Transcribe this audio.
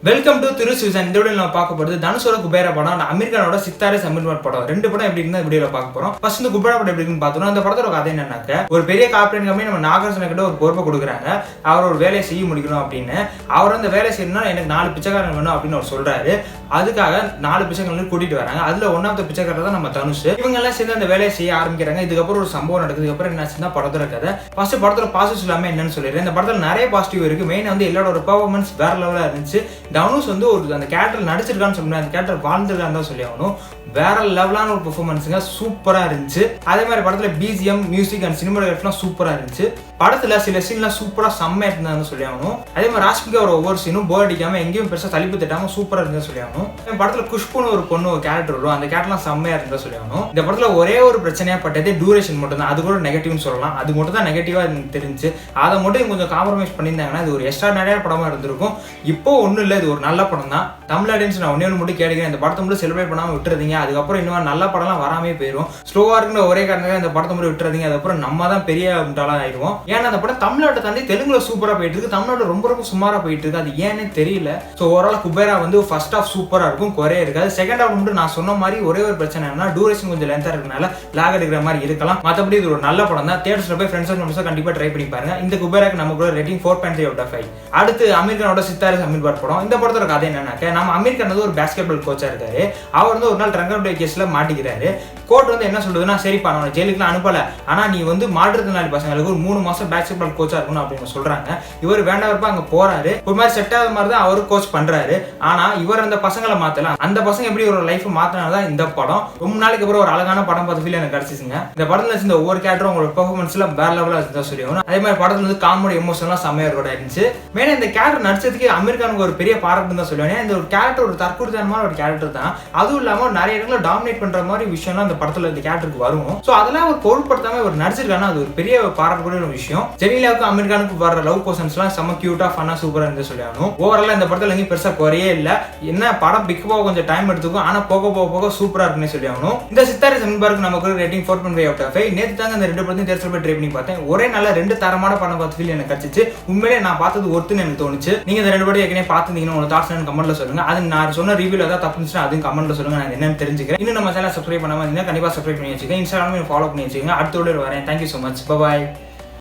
Welcome to Thiru season. இந்த வீடியோல நம்ம பார்க்க போறது தனுஷோட குபேரா படம், அமீர் கானோட சித்தாரே சமீர்வாட் படம். ரெண்டு படம் எப்படி இருந்தா வீடியோல பார்க்க போறோம். ஃபர்ஸ்ட் இந்த குபேரா படம் எப்படி இருக்குன்னு பார்த்தோம்னா, அந்த படத்தோட கதை என்னன்னாக்க, ஒரு பெரிய கார்ப்பரேட் கம்பெனி நம்ம நாகார்ஜுன கிட்ட ஒரு பொறுப்பை கொடுக்குறாங்க. அவர் ஒரு வேலையை செய்ய முடிக்கணும் அப்படின்னு. அவர் அந்த வேலை செய்யணும்னா எனக்கு 4 பிச்சைக்காரங்க வேணும் அப்படின்னு அவர் சொல்றாரு. அதுக்காக 4 பிச்சைக்காரங்க கூட்டிட்டு வராங்க. அதுல ஒன் ஆஃப் த பிச்சைக்காரர் தான் நம்ம தனுஷ். இவங்க எல்லாம் சேர்ந்து அந்த வேலையை செய்ய ஆரம்பிக்கிறாங்க. இதுக்கப்புறம் ஒரு சம்பவம் நடக்குது. அப்புறம் என்னாச்சுன்னா படத்தோட கதை. ஃபர்ஸ்ட் படத்தோட பாசிட்டிவ் எல்லாமே என்னன்னு சொல்லிடுறேன். இந்த படத்துல நிறைய பாசிட்டிவ் இருக்கு. மெயின் வந்து எல்லாரோட பெர்ஃபார்மன்ஸ் வேற லெவலா இருந்துச்சு. தனுஷ் வந்து ஒரு அந்த கேரக்டர் நடிச்சிருக்கான்னு சொல்லுங்க, அந்த கேரக்டர் வாழ்ந்திருக்கான்னு தான் சொல்லி ஆகணும். வேற லெவலான ஒரு பெர்ஃபார்மன்ஸுங்க, சூப்பரா இருந்துச்சு. அதே மாதிரி படத்துல பிஜிஎம், மியூசிக் அண்ட் சினிமாட்டோகிராஃபிலாம் சூப்பரா இருந்துச்சு. படத்துல சில சீன்லாம் சூப்பரா செம்மையா இருந்தான்னு சொல்லி ஆகணும். அதே மாதிரி ராஷ்மிகா ஒரு ஒவ்வொரு சீனும் போர் அடிக்காம எங்கேயும் பெருசா தலிப்பு தட்டாம சூப்பரா இருந்தா சொல்லி ஆகணும். படத்துல குஷ்புன்னு ஒரு பொண்ணு ஒரு கேரக்டர் வரும், அந்த கேரக்டர்லாம் செம்மையா இருந்தா சொல்லி ஆகணும். இந்த படத்துல ஒரே ஒரு பிரச்சனையா பட்டது டியூரேஷன் மட்டும் தான். அது கூட நெகட்டிவ்னு சொல்லலாம். அது மட்டும் தான் நெகட்டிவா தெரிஞ்சு. அதை மட்டும் கொஞ்சம் காம்ப்ரமைஸ் பண்ணியிருந்தாங்கன்னா இது ஒரு எக்ஸ்ட்ராடினரியான படமா இருந்திருக்கும். இப்போ ஒன்றும் இல்லை, இது ஒரு நல்ல படம் தான். தமிழ் ஆடியன்ஸ் நான் ஒன்று மட்டும் கேட்கிறேன், இந்த படத்தை மட்டும் செலிப்ரேட் பண்ணாமல் விட்டுறதீங்க. அதுக்கப்புறம் இன்னும் நல்ல படம்லாம் வராமே போயிடும். ஸ்லோவா இருக்குன்னு ஒரே காரணத்துக்காக இந்த படத்தை மட்டும் விட்டுறதீங்க. அதுக்கப்புறம் நம்ம தான் பெரிய முட்டாளாக ஆயிடுவோம். ஏன்னா அந்த படம் தமிழ்நாட்டை தாண்டி தெலுங்குல சூப்பராக போயிட்டு இருக்கு, தமிழ்நாட்டில் ரொம்ப ரொம்ப சுமாராக போயிட்டு இருக்கு. அது ஏன்னே தெரியல. ஸோ ஓவரால் குபேரா வந்து ஃபர்ஸ்ட் ஹாஃப் சூப்பராக இருக்கும், குறைய இருக்காது. செகண்ட் ஹாஃப் மட்டும் நான் சொன்ன மாதிரி ஒரே ஒரு பிரச்சனை என்னன்னா டியூரேஷன் கொஞ்சம் லென்த்தாக இருக்கனால லாக் எடுக்கிற மாதிரி இருக்கலாம். மற்றபடி இது ஒரு நல்ல படம் தான். தியேட்டர்ஸ்ல போய் ஃப்ரெண்ட்ஸ் அண்ட் ஃபேமிலிஸாக கண்டிப்பாக ட்ரை பண்ணி பாருங்க. இந்த குபேராக்கு நம்ம கூட ரேட்டிங் 4.3/5. அடுத்து அமீர் கானோட சித்தாரே சமீர்வாட் படம். இந்த படத்தோட கதை என்னன்னாக்க, நம்ம அமீர் கான் வந்து ஒரு பேஸ்கெட்பால் கோச்சா இருக்காரு. அவர் வந்து ஒரு நாள் ட்ரங்கன் கேஸ்ல மாட்டிக்கிறாரு. கோர்ட் வந்து என்ன சொல்றதுன்னா, சரிப்பா நான் ஜெயிலுக்குலாம் அனுப்பல, ஆனா நீ வந்து மாற்றுத்திறனாளி பசங்களுக்கு ஒரு 3 மாசம் பேஸ்கெட்பால் கோச்சா இருக்கணும் அப்படின்னு சொல்றாங்க. இவர் வேண்டாம் அங்க போறாரு. ஒரு மாதிரி செட் ஆகாத மாதிரி தான் அவரு கோச் பண்றாரு. ஆனா இவர் அந்த பசங்களை மாத்தலாம். அந்த பசங்க எப்படி ஒரு லைஃப் மாத்தினாதான் இந்த படம். ரொம்ப நாளைக்கு அப்புறம் ஒரு அழகான படம் பார்த்த ஃபீல் எனக்கு கிடைச்சிச்சுங்க. இந்த படத்துல இந்த ஒவ்வொரு கேரக்டரும் உங்களோட பெர்ஃபார்மன்ஸ்ல வேற லெவலா இருந்தா சொல்லியாகணும். அதே மாதிரி படத்துல வந்து காமெடி எமோஷன்லாம் செம்மையா கூட இருந்துச்சு. மெயினா இந்த கேரக்டர் நடிச்சதுக்கு அமீர் கானுக்கு ஒரு பெரிய பாராட்டு தான் சொல்லுவேன். இந்த ஒரு கேரக்டர் ஒரு தற்கொலைத்தனமான ஒரு கேரக்டர் தான். அதுவும் இல்லாம நிறைய இடத்துல டாமினேட் பண்ற மாதிரி விஷயம்லாம் அந்த படத்துல இந்த கேரக்டருக்கு வரும். சோ அதெல்லாம் ஒரு பொருட்படுத்தாம ஒரு நடிச்சிருக்கானா அது ஒரு பெரிய பாராட்டக்கூடிய ஒரு விஷயம். ஜெனிலாவுக்கு அமீர் கானுக்கு வர லவ் போர்ஷன்ஸ் எல்லாம் செம்ம கியூட்டா ஃபன்னா சூப்பரா இருந்து சொல்லியாகணும். ஓவராலா இந்த படத்துல எங்கேயும் பெருசா குறையே இல்ல. என்ன படம் பிக் போக கொஞ்சம் டைம் எடுத்துக்கும், ஆனா போக போக சூப்பரா இருக்குன்னு சொல்லியாகணும். இந்த சித்தாரே சமீர்வாட்க்கு நமக்கு ரேட்டிங் 4.5/5. நேத்து தாங்க இந்த ரெண்டு படத்தையும் தேர்தல் போய் ட்ரை பண்ணி பார்த்தேன். ஒரே நல்ல 2 தரமான படம் பார்த்து ஃபீல் எனக்கு கிடைச்சிச்சு. உண்மையிலே நான் பார்த்தது ஒருத்துன்னு எனக்கு தோணுச்சு. நீங்க இந்த 2 படம் ஏற்கனவே பார்த்துருந்தீங்கன்னா உங்க தாட்ஸ் கமெண்ட்ல சொல்லுங்க. அது நான் சொன்ன ரிவ்யூல ஏதாவது தப்பு இருந்துச்சுன்னா அதுவும் கமெண்ட்ல சொல்லுங்க, நான் என்னன்னு தெரிஞ்சுக்கிறேன். இன்னும் நம்ம சேனல் சப்ஸ்கிரைப் பண்ணாம இருந்தா கண்டிப்பா சப்ஸ்கிரைப் பண்ணி வச்சுக்கோங்க. இன்ஸ்டாகிராம் ஃபாலோ பண்ணி வச்சுக்கோங்க. அடுத்த வீடியோல வரேன். Thank you so much. Bye bye.